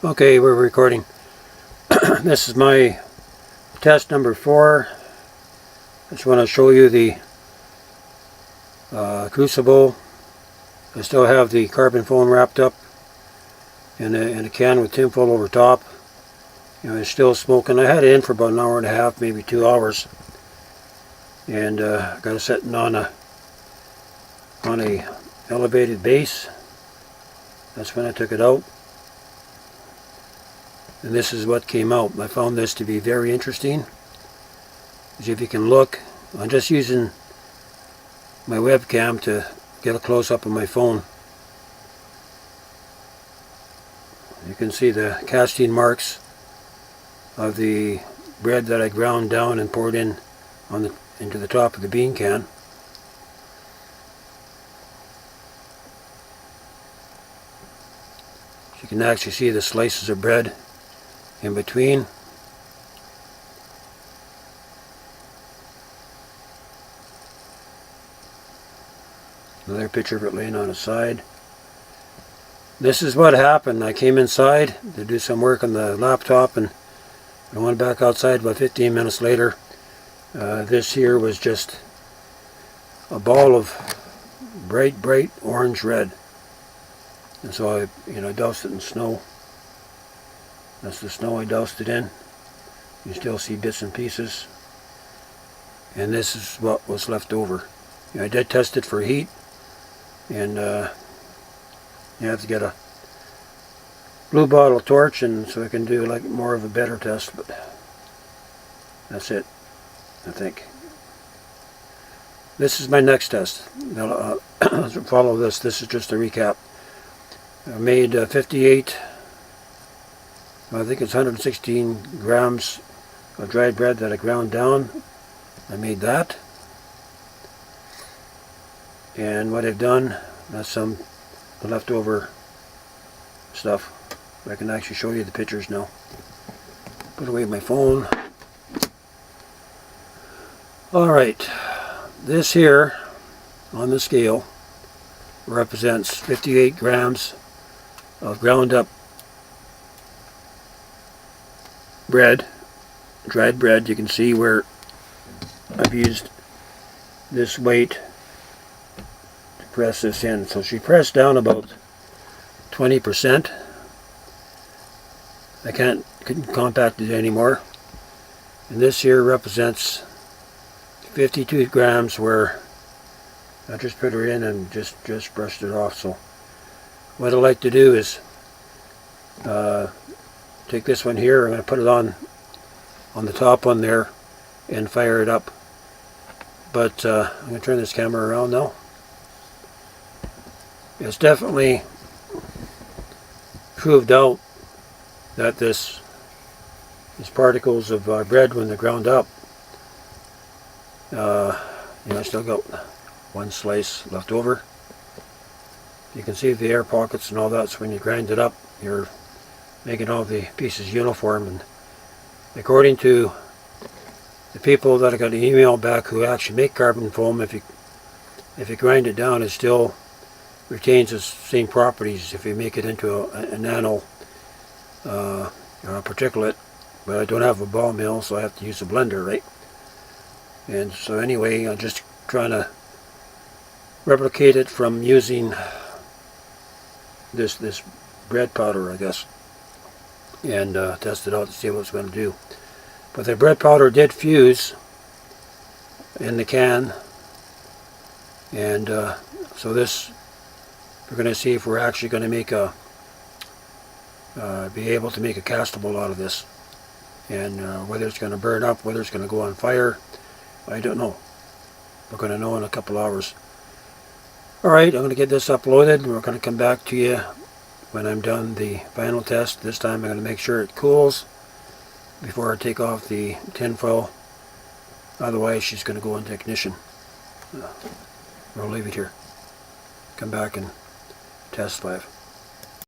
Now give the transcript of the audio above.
Okay, we're recording. This is my test number 4. I just want to show you the crucible. I still have the carbon foam wrapped up in a can with tinfoil over top. You know, it's still smoking. I had it in for about an hour and a half, maybe 2 hours, and got it sitting on a elevated base. That's when I took it out. And this is what came out. I found this to be very interesting. As if you can look, I'm just using my webcam to get a close-up of my phone. You can see the casting marks of the bread that I ground down and poured in into the top of the bean can. So you can actually see the slices of bread in between. Another picture of it laying on its side. This is what happened. I came inside to do some work on the laptop, and I went back outside about 15 minutes later. This here was just a ball of bright orange red. And so I doused it in snow. That's the snow I doused it in. You still see bits and pieces. And this is what was left over. I did test it for heat, and you have to get a blue bottle torch, and so I can do like more of a better test, but that's it, I think. This is my next test. Now, follow this. This is just a recap. I made 58, I think it's 116 grams of dried bread that I ground down. I made that. And what I've done, that's some the leftover stuff. I can actually show you the pictures now. Put away my phone. Alright, this here on the scale represents 58 grams of ground up bread, dried bread. You can see where I've used this weight to press this in. So she pressed down about 20%. I couldn't compact it anymore. And this here represents 52 grams where I just put her in and just brushed it off. So what I like to do is take this one here. I'm going to put it on the top one there and fire it up. But I'm going to turn this camera around now. It's definitely proved out that these particles of bread, when they're ground up, I still got one slice left over. You can see the air pockets and all that. So when you grind it up, you're making all the pieces uniform. And according to the people that I got an email back who actually make carbon foam, if you grind it down, it still retains the same properties if you make it into a nano particulate. But I don't have a ball mill, so I have to use a blender, right? And so anyway, I'm just trying to replicate it from using this bread powder, I guess, and test it out to see what it's going to do. But the bread powder did fuse in the can, and so this, we're going to see if we're actually going to make be able to make a castable out of this, and whether it's going to burn up, whether it's going to go on fire, I don't know. We're going to know in a couple hours. Alright, I'm going to get this uploaded, and we're going to come back to you when I'm done the final test. This time I'm going to make sure it cools before I take off the tinfoil. Otherwise she's going to go into ignition. We'll leave it here. Come back and test 5.